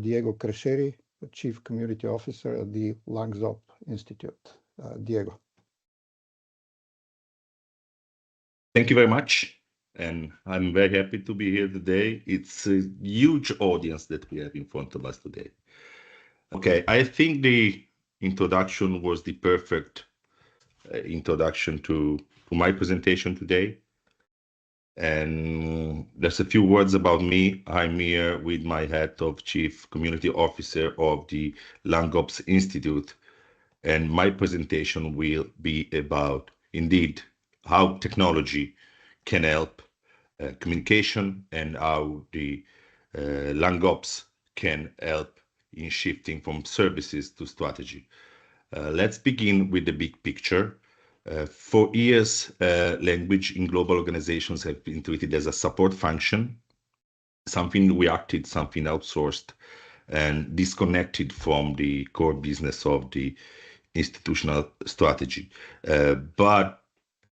Diego Cresceri, Chief Community Officer at the LangZop Institute. Diego. Thank you very much. And I'm very happy to be here today. It's a huge audience that we have in front of us today. Okay, I think the introduction was the perfect introduction to my presentation today. And there's a few words about me. I'm here with my hat of Chief Community Officer of the LangOps Institute. And my presentation will be about, indeed, how technology can help communication and how the LangOps can help in shifting from services to strategy. Let's begin with the big picture. For years, language in global organizations have been treated as a support function, something reacted, something outsourced, and disconnected from the core business of the institutional strategy. But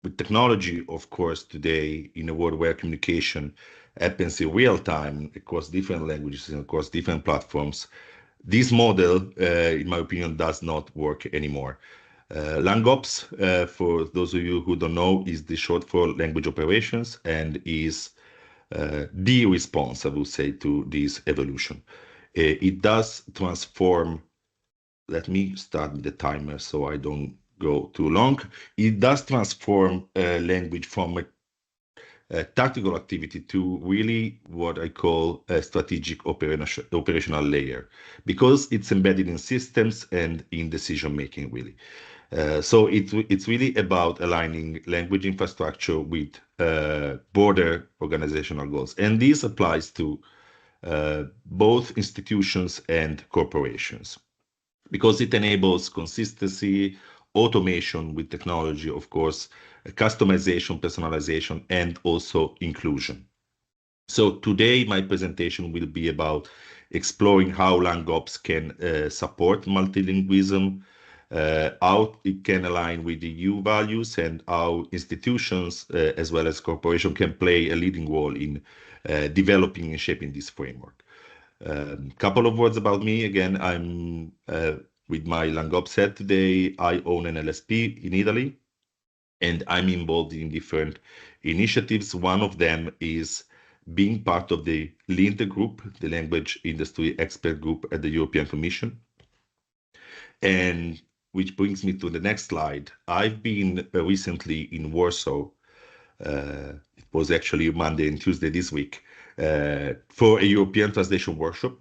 with technology, of course, today, in a world where communication happens in real time across different languages and across different platforms, this model, in my opinion, does not work anymore. LangOps, for those of you who don't know, is the short for language operations and is the response, I would say, to this evolution. It does transform. Let me start with the timer so I don't go too long. It does transform language from a tactical activity to really what I call a strategic operational layer, because it's embedded in systems and in decision making, really. So it's really about aligning language infrastructure with broader organizational goals. And this applies to both institutions and corporations, because it enables consistency, automation with technology, of course, customization, personalization, and also inclusion. So today, my presentation will be about exploring how LangOps can support multilingualism, how it can align with the EU values, and how institutions as well as corporations can play a leading role in developing and shaping this framework. Couple of words about me. Again, I'm with my LangOps head today. I own an LSP in Italy, and I'm involved in different initiatives. One of them is being part of the LIND group, the Language Industry Expert Group at the European Commission. And which brings me to the next slide. I've been recently in Warsaw. It was actually Monday and Tuesday this week for a European translation workshop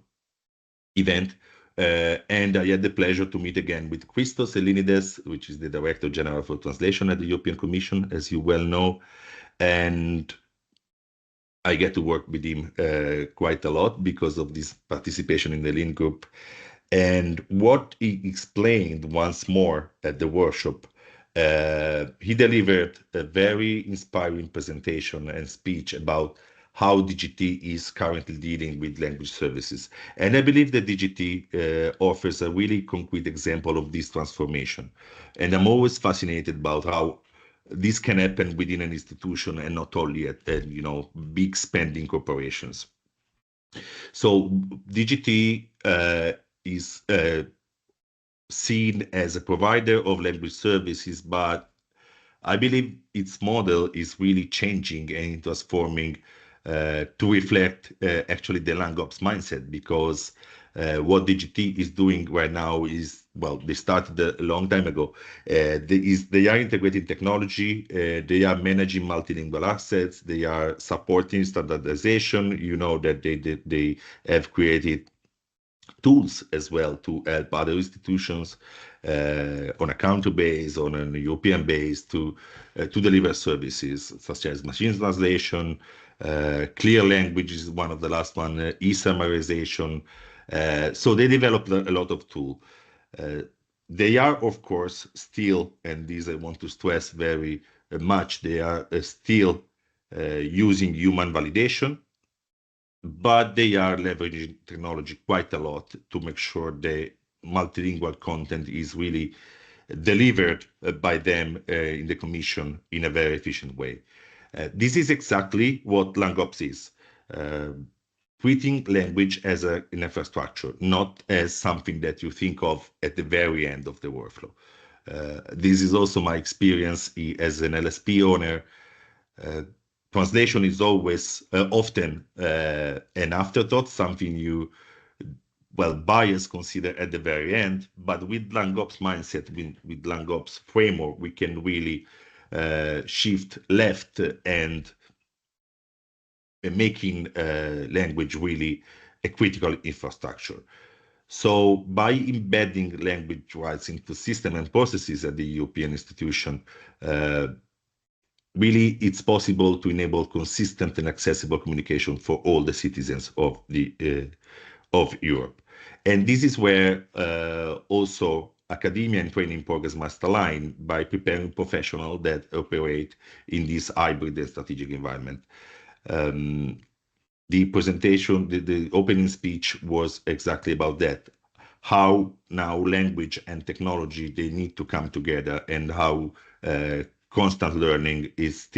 event. And I had the pleasure to meet again with Christos Elinides, which is the Director General for Translation at the European Commission, as you well know. And I get to work with him quite a lot because of this participation in the LIN group. And what he explained once more at the workshop, he delivered a very inspiring presentation and speech about how DGT is currently dealing with language services. And I believe that DGT offers a really concrete example of this transformation. And I'm always fascinated about how this can happen within an institution and not only at big spending corporations. So DGT is seen as a provider of language services, but I believe its model is really changing and transforming to reflect actually the LangOps mindset, because what DGT is doing right now is, well, they started a long time ago. They are integrating technology, they are managing multilingual assets, they are supporting standardization. You know that they have created tools as well to help other institutions on a country base, on a European base, to deliver services such as machine translation, clear language is one of the last one, e-summarization. So they developed a lot of tools. They are, of course, still, and this I want to stress very much, they are still using human validation, but they are leveraging technology quite a lot to make sure the multilingual content is really delivered by them in the Commission in a very efficient way. This is exactly what LangOps is. treating language as an infrastructure, not as something that you think of at the very end of the workflow. This is also my experience as an LSP owner. Translation is always often an afterthought, something you, well, buyers consider at the very end. But with LangOps mindset, with LangOps framework, we can really shift left and making language really a critical infrastructure. So by embedding language rights into system and processes at the European institution, really it's possible to enable consistent and accessible communication for all the citizens of Europe. And this is where also academia and training programs must align by preparing professionals that operate in this hybrid and strategic environment. The presentation, the opening speech was exactly about that. How now language and technology, they need to come together, and how constant learning is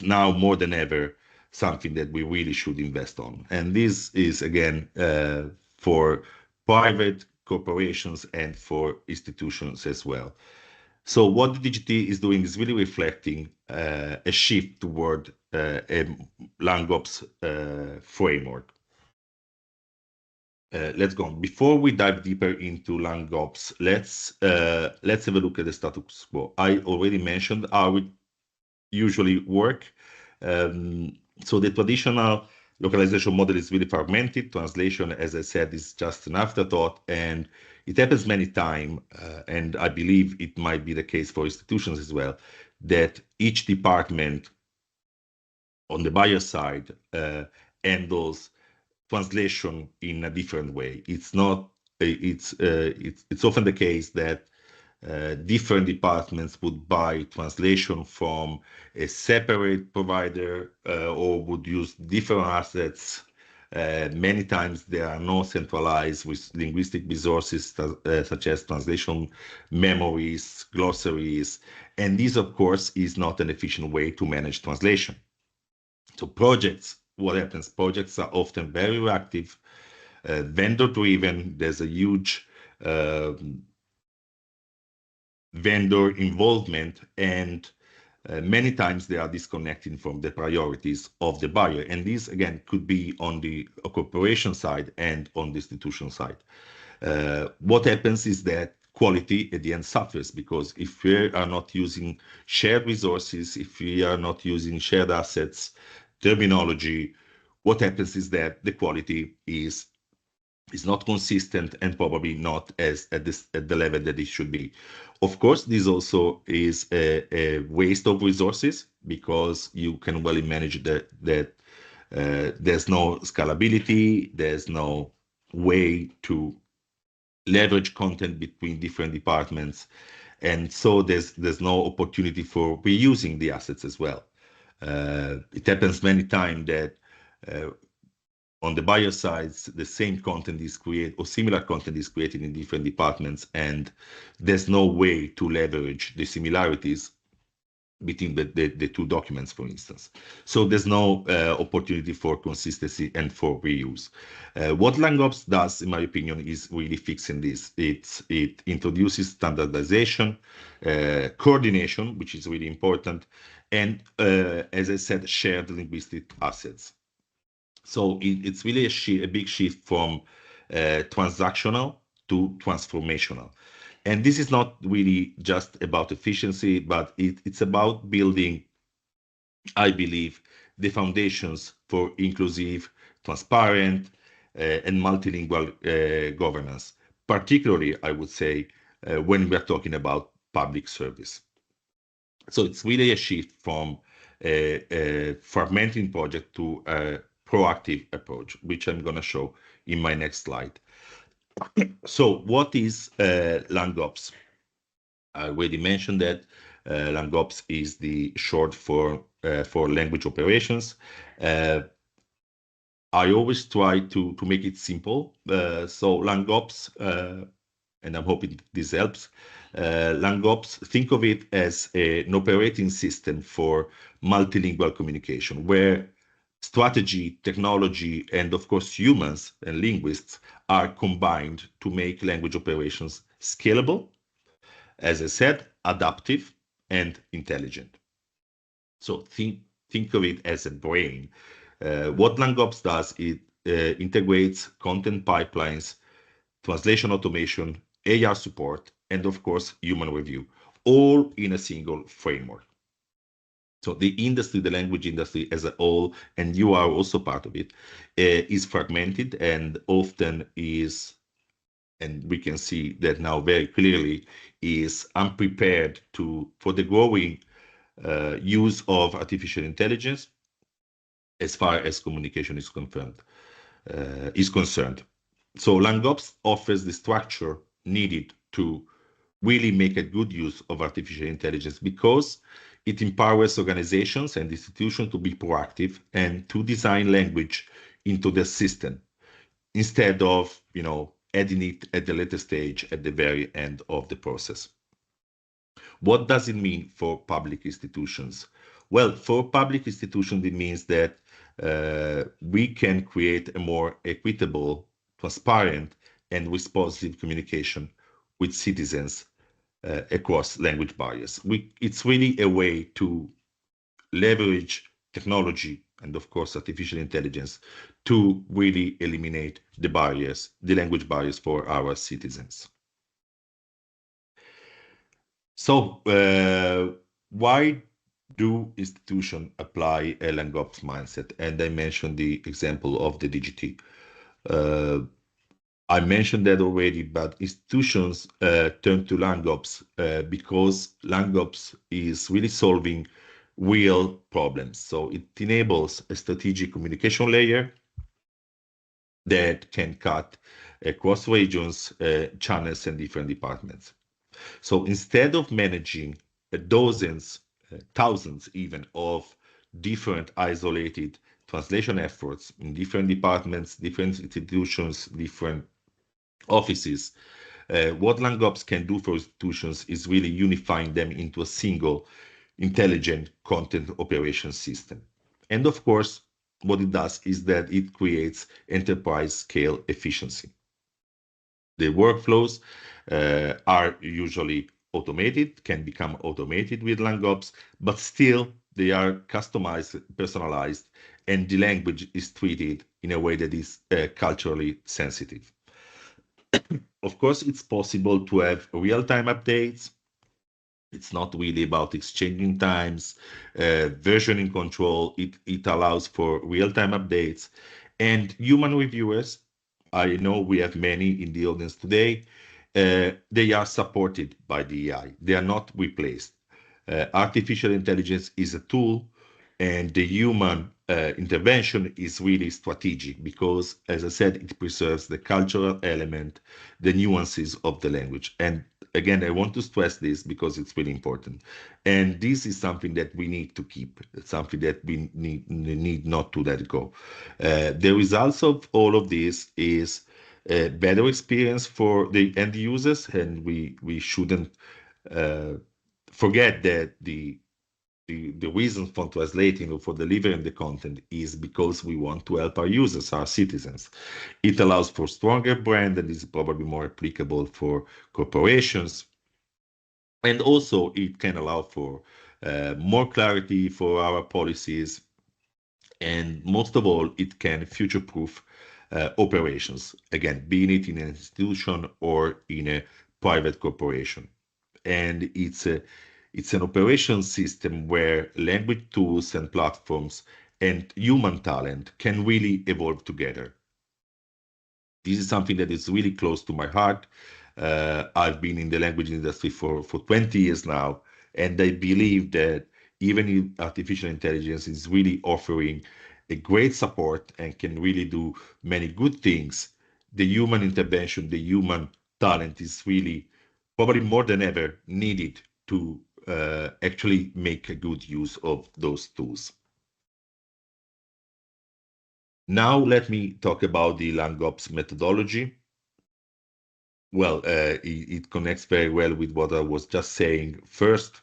now more than ever something that we really should invest on. And this is again for private corporations and for institutions as well. So what the DGT is doing is really reflecting a shift toward a LangOps framework. Let's go on. Before we dive deeper into LangOps, let's have a look at the status quo. I already mentioned how it usually work. So the traditional localization model is really fragmented. Translation, as I said, is just an afterthought, and it happens many times, and I believe it might be the case for institutions as well, that each department on the buyer side handles translation in a different way. It's often the case that different departments would buy translation from a separate provider or would use different assets. Many times there are no centralized with linguistic resources such as translation memories, glossaries, and this of course is not an efficient way to manage translation. So projects, what happens? Projects are often very reactive, vendor driven. There's a huge vendor involvement, and many times they are disconnecting from the priorities of the buyer. And this again could be on the corporation side and on the institution side. What happens is that quality at the end suffers, because if we are not using shared resources, if we are not using shared assets, terminology, what happens is that the quality is not consistent and probably not at the level that it should be. Of course, this also is a waste of resources, because you can well manage that there's no scalability, there's no way to leverage content between different departments, and so there's no opportunity for reusing the assets as well. It happens many times that on the buyer side, the same content is created, or similar content is created in different departments, and there's no way to leverage the similarities between the two documents, for instance. So there's no opportunity for consistency and for reuse. What LangOps does, in my opinion, is really fixing this. It introduces standardization, coordination, which is really important, and as I said, shared linguistic assets. So it's really a big shift from transactional to transformational. And this is not really just about efficiency, but it's about building, I believe, the foundations for inclusive, transparent, and multilingual governance, particularly, I would say, when we are talking about public service. So it's really a shift from a fragmenting project to a proactive approach, which I'm going to show in my next slide. So what is LangOps? I already mentioned that LangOps is the short for language operations. I always try to make it simple. So LangOps, and I'm hoping this helps. LangOps, think of it as an operating system for multilingual communication, where Strategy, technology, and of course humans and linguists are combined to make language operations scalable, as I said, adaptive and intelligent. So think of it as a brain. What LangOps does, it integrates content pipelines, translation automation, AI support, and of course, human review, all in a single framework. So the industry, the language industry as a whole, and you are also part of it, is fragmented and often is, and we can see that now very clearly, is unprepared for the growing use of artificial intelligence as far as communication is concerned. So LangOps offers the structure needed to really make a good use of artificial intelligence because it empowers organizations and institutions to be proactive and to design language into the system instead of, adding it at the later stage at the very end of the process. What does it mean for public institutions? Well, for public institutions, it means that we can create a more equitable, transparent, and responsive communication with citizens across language barriers. It's really a way to leverage technology and, of course, artificial intelligence to really eliminate the barriers, the language barriers for our citizens. So, why do institutions apply a LangOps mindset? And I mentioned the example of the DGT. I mentioned that already, but institutions turn to LangOps because LangOps is really solving real problems. So it enables a strategic communication layer that can cut across regions, channels, and different departments. So instead of managing dozens, thousands even of different isolated translation efforts in different departments, different institutions, different offices, what LangOps can do for institutions is really unifying them into a single intelligent content operation system. And of course, what it does is that it creates enterprise scale efficiency. The workflows are usually automated, can become automated with LangOps, but still they are customized, personalized, and the language is treated in a way that is culturally sensitive. Of course, it's possible to have real-time updates. It's not really about exchanging times, versioning control. It allows for real-time updates. And human reviewers, I know we have many in the audience today, they are supported by the AI. They are not replaced. Artificial intelligence is a tool, and the human intervention is really strategic because, as I said, it preserves the cultural element, the nuances of the language. And again, I want to stress this because it's really important. And this is something that we need to keep. It's something that we need not to let go. The results of all of this is a better experience for the end users, and we shouldn't forget that the reason for translating or for delivering the content is because we want to help our users, our citizens. It allows for stronger brand and is probably more applicable for corporations. And also it can allow for more clarity for our policies. And most of all, it can future-proof operations, again, being it in an institution or in a private corporation. And it's an operation system where language tools and platforms and human talent can really evolve together. This is something that is really close to my heart. I've been in the language industry for 20 years now, and I believe that even if artificial intelligence is really offering a great support and can really do many good things, the human intervention, the human talent is really probably more than ever needed to actually make a good use of those tools. Now let me talk about the LangOps methodology. Well, it connects very well with what I was just saying. First,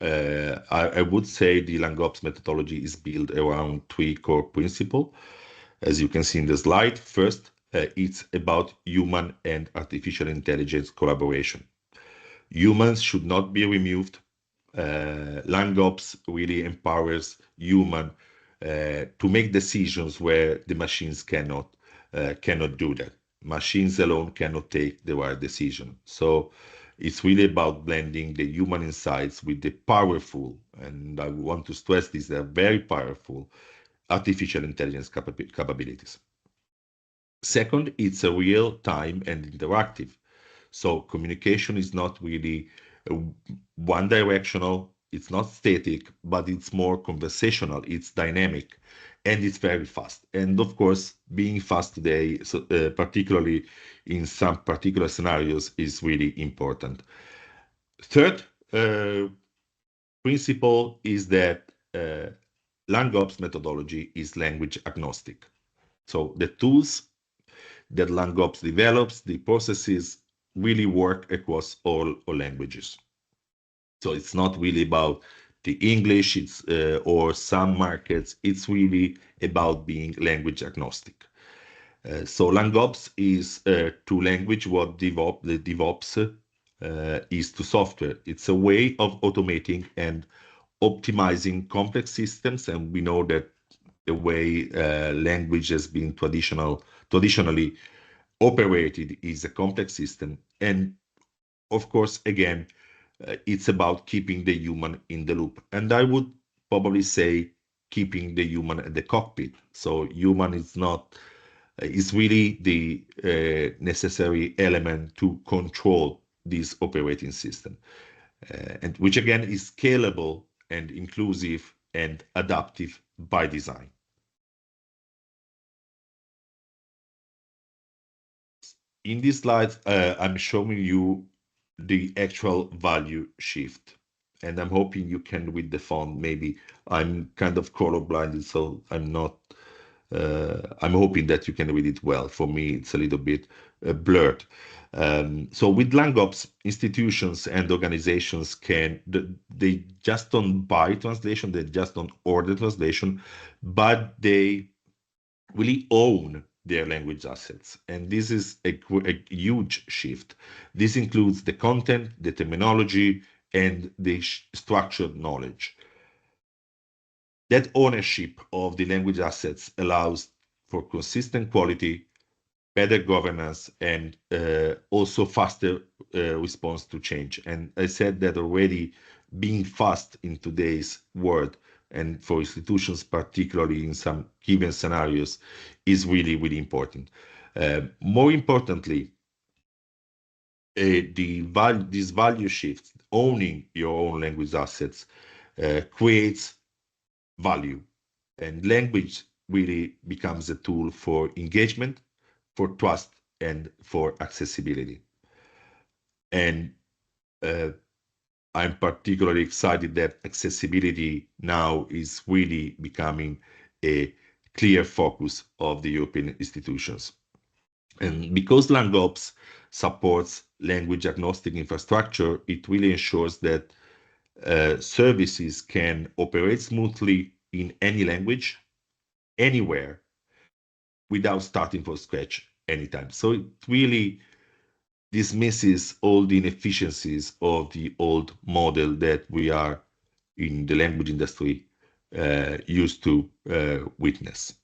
I would say the LangOps methodology is built around three core principles. As you can see in the slide, first, it's about human and artificial intelligence collaboration. Humans should not be removed. LangOps really empowers human to make decisions where the machines cannot do that. Machines alone cannot take the right decision. So it's really about blending the human insights with the powerful, and I want to stress these, they're very powerful artificial intelligence capabilities. Second, it's a real time and interactive. So communication is not really one directional, it's not static, but it's more conversational, it's dynamic, and it's very fast. And of course, being fast today, so, particularly in some particular scenarios, is really important. Third principle is that LangOps methodology is language agnostic. So the tools that LangOps develops, the processes really work across all languages. So it's not really about the English, or some markets. It's really about being language agnostic. So LangOps is to language what the DevOps is to software. It's a way of automating and optimizing complex systems, and we know that the way language has been traditionally operated is a complex system. And of course, again, it's about keeping the human in the loop. And I would probably say keeping the human at the cockpit. So human is really the necessary element to control this operating system, and which again is scalable and inclusive and adaptive by design. In this slide, I'm showing you the actual value shift, and I'm hoping you can read the font. Maybe I'm kind of colorblind, so I'm not. I'm hoping that you can read it well. For me, it's a little bit blurred. So with LangOps, institutions and organizations they just don't buy translation, they just don't order translation, but they really own their language assets. And this is a huge shift. This includes the content, the terminology, and the structured knowledge. That ownership of the language assets allows for consistent quality, better governance, and also faster response to change. And I said that already, being fast in today's world and for institutions, particularly in some given scenarios, is really, really important. More importantly, this value shift, owning your own language assets, creates value, and language really becomes a tool for engagement, for trust, and for accessibility. And I'm particularly excited that accessibility now is really becoming a clear focus of the European institutions. And because LangOps supports language agnostic infrastructure, it really ensures that services can operate smoothly in any language, anywhere, without starting from scratch anytime. So it really dismisses all the inefficiencies of the old model that we are in the language industry used to witness.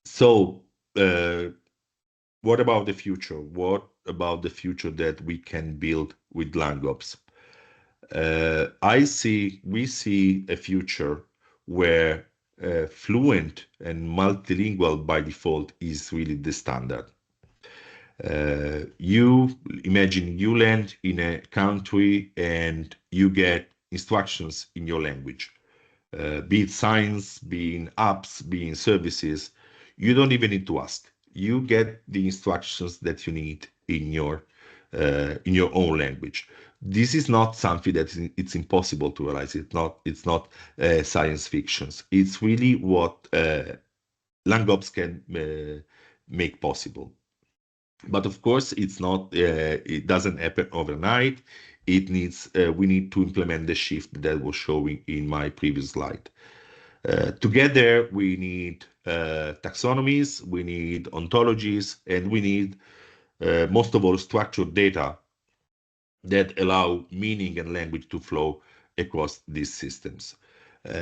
So what about the future? What about the future that we can build with LangOps? We see a future where fluent and multilingual by default is really the standard. You imagine you land in a country and you get instructions in your language, be it signs, being apps, being services. You don't even need to ask. You get the instructions that you need in your own language. This is not something that it's impossible to realize. It's not science fiction. It's really what LangOps can make possible. But of course, it's not. It doesn't happen overnight. It needs. We need to implement the shift that was showing in my previous slide. Together, we need taxonomies, we need ontologies, and we need, most of all, structured data that allow meaning and language to flow across these systems.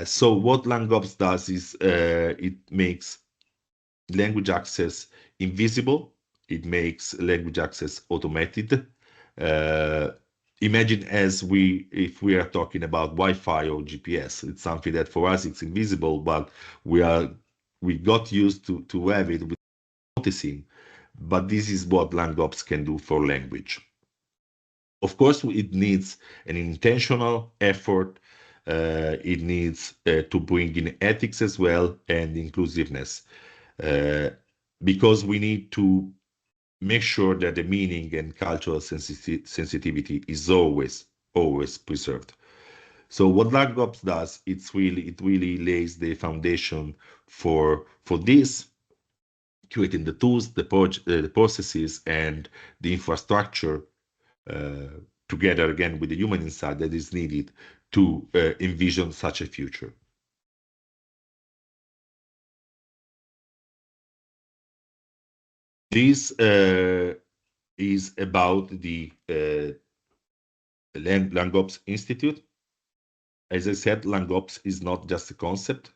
So what LangOps does is it makes language access invisible. It makes language access automated. Uh, Imagine if we are talking about Wi-Fi or GPS, it's something that for us it's invisible, but we got used to have it without noticing. But this is what LangOps can do for language. Of course, it needs an intentional effort. It needs to bring in ethics as well and inclusiveness, uh, because we need to make sure that the meaning and cultural sensitivity is always preserved. So what LangOps does, it really lays the foundation for this, creating the tools, the processes, and the infrastructure, uh, together again with the human insight that is needed to envision such a future. This is about the LangOps Institute. As I said, LangOps is not just a concept.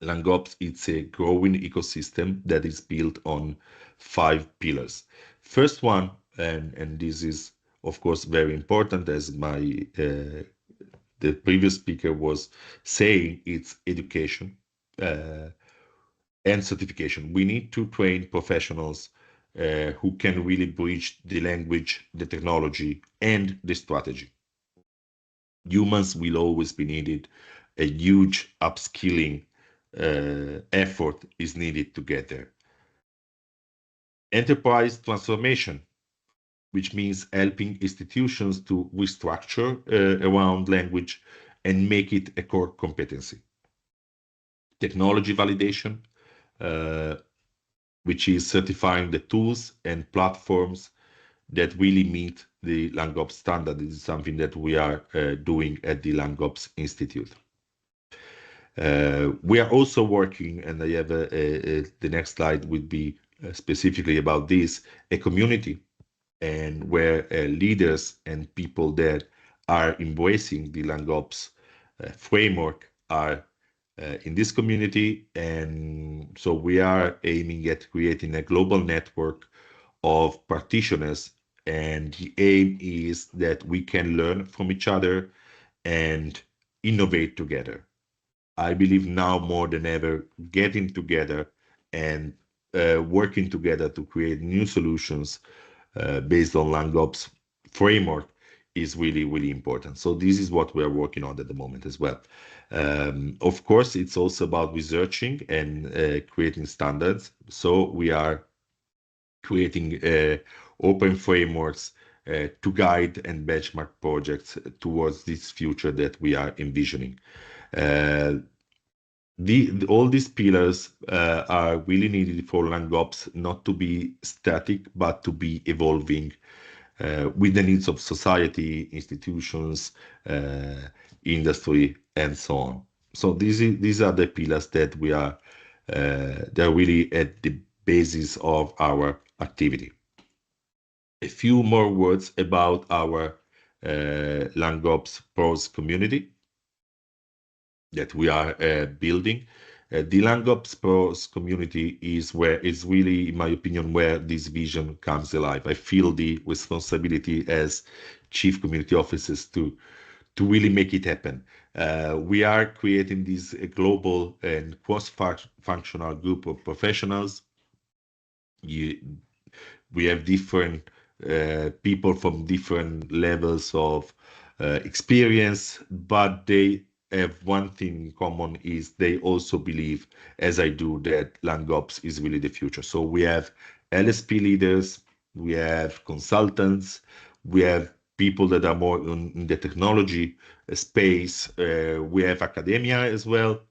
LangOps, it's a growing ecosystem that is built on 5 pillars. First one, and this is of course very important, as the previous speaker was saying, it's education and certification. We need to train professionals who can really bridge the language, the technology, and the strategy. Humans will always be needed. A huge upskilling effort is needed to get there. Enterprise transformation, which means helping institutions to restructure around language and make it a core competency. Technology validation, which is certifying the tools and platforms that really meet the LangOps standard. This is something that we are doing at the LangOps Institute. We are also working, and I have the next slide would be specifically about this, a community, and where leaders and people that are embracing the LangOps framework are in this community. And so we are aiming at creating a global network of practitioners, and the aim is that we can learn from each other and innovate together. I believe now more than ever, getting together and working together to create new solutions based on LangOps framework is really, really important. So this is what we are working on at the moment as well. Of course, it's also about researching and creating standards. So we are creating open frameworks to guide and benchmark projects towards this future that we are envisioning. All these pillars are really needed for LangOps not to be static, but to be evolving with the needs of society, institutions, industry, and so on. So these are the pillars that we are they're really at the basis of our activity. A few more words about our LangOps Pros community that we are building. The LangOps Pros community is really, in my opinion, where this vision comes alive. I feel the responsibility as chief community officers to really make it happen. We are creating this global and cross-functional group of professionals. We have different people from different levels of experience, but they have one thing in common: is they also believe, as I do, that LangOps is really the future. So we have LSP leaders, we have consultants, we have people that are more in the technology space, we have academia as well,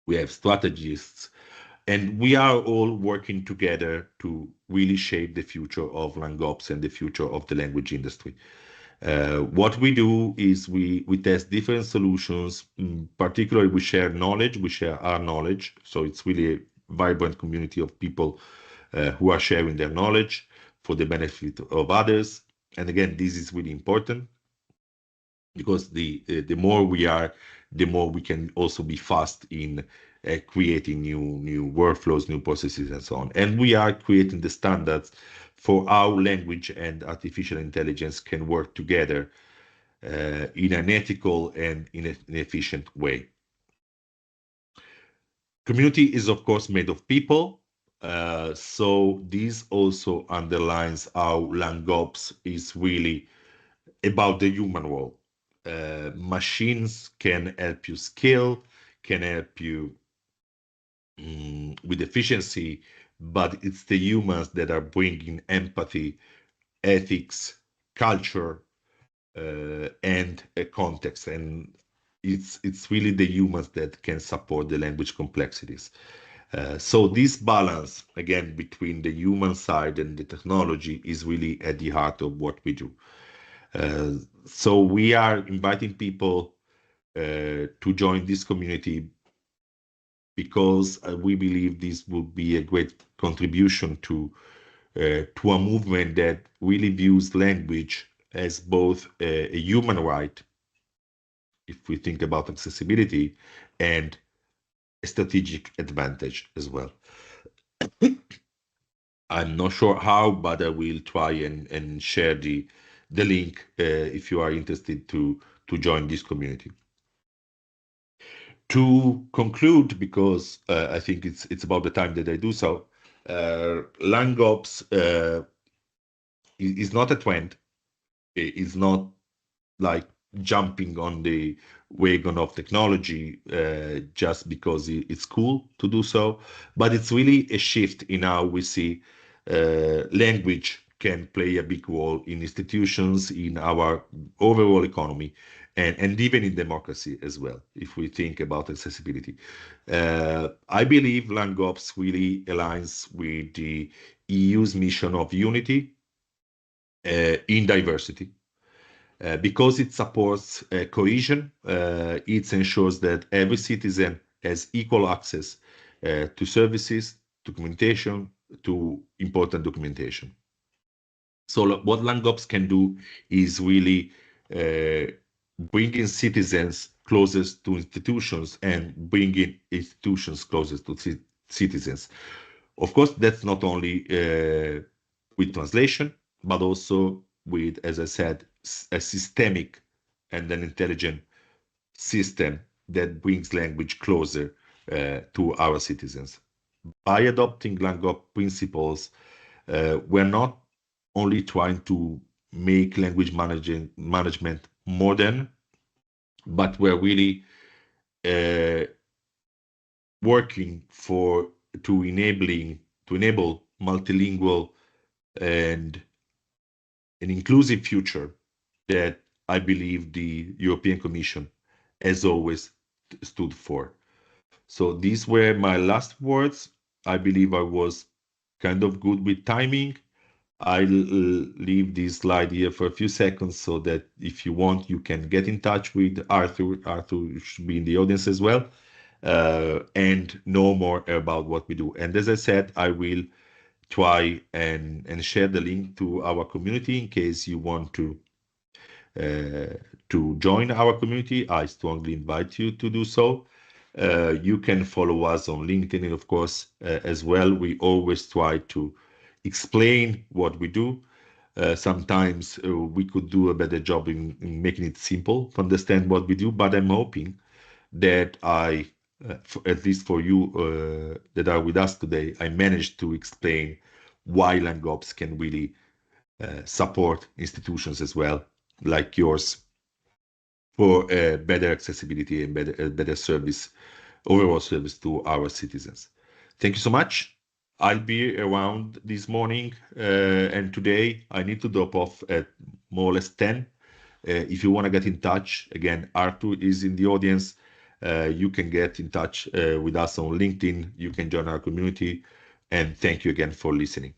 we have strategists, And we are all working together to really shape the future of LangOps and the future of the language industry. What we do is we test different solutions. Particularly, we share knowledge, we share our knowledge. So it's really a vibrant community of people who are sharing their knowledge for the benefit of others. And again, this is really important because the more we are, the more we can also be fast in creating new workflows, new processes, and so on. And we are creating the standards for how language and artificial intelligence can work together in an ethical and in an efficient way. Community is, of course, made of people. So this also underlines how LangOps is really about the human role. Machines can help you scale, can help you with efficiency, but it's the humans that are bringing empathy, ethics, culture, and a context. And it's really the humans that can support the language complexities. So this balance, again, between the human side and the technology is really at the heart of what we do. So we are inviting people to join this community because we believe this will be a great contribution to a movement that really views language as both a human right, if we think about accessibility, and a strategic advantage as well. I'm not sure how, but I will try and share the link if you are interested to join this community. To conclude, because I think it's about the time that I do so, LangOps is not a trend. It's not like jumping on the wagon of technology just because it's cool to do so, but it's really a shift in how we see language can play a big role in institutions, in our overall economy, and even in democracy as well, if we think about accessibility. I believe LangOps really aligns with the EU's mission of unity in diversity. Because it supports cohesion, it ensures that every citizen has equal access to services, documentation, to important documentation. So what LangOps can do is really bringing citizens closest to institutions and bringing institutions closest to citizens. Of course, that's not only with translation, but also with, as I said, a systemic and an intelligent system that brings language closer to our citizens. By adopting LangOps principles, we're not only trying to make language management modern, but we're really working to enable multilingual and an inclusive future that I believe the European Commission has always stood for. So these were my last words. I believe I was kind of good with timing. I'll leave this slide here for a few seconds so that if you want, you can get in touch with Arthur. Arthur should be in the audience as well, and know more about what we do. And as I said, I will try and share the link to our community in case you want to join our community. I strongly invite you to do so. You can follow us on LinkedIn, of course, as well. We always try to explain what we do. Sometimes we could do a better job in making it simple to understand what we do, but I'm hoping that at least for you that are with us today, I managed to explain why LangOps can really support institutions as well, like yours, for better accessibility and better service, overall service to our citizens. Thank you so much. I'll be around this morning and today. I need to drop off at more or less 10. If you want to get in touch, again, Arthur is in the audience. You can get in touch with us on LinkedIn. You can join our community. And thank you again for listening.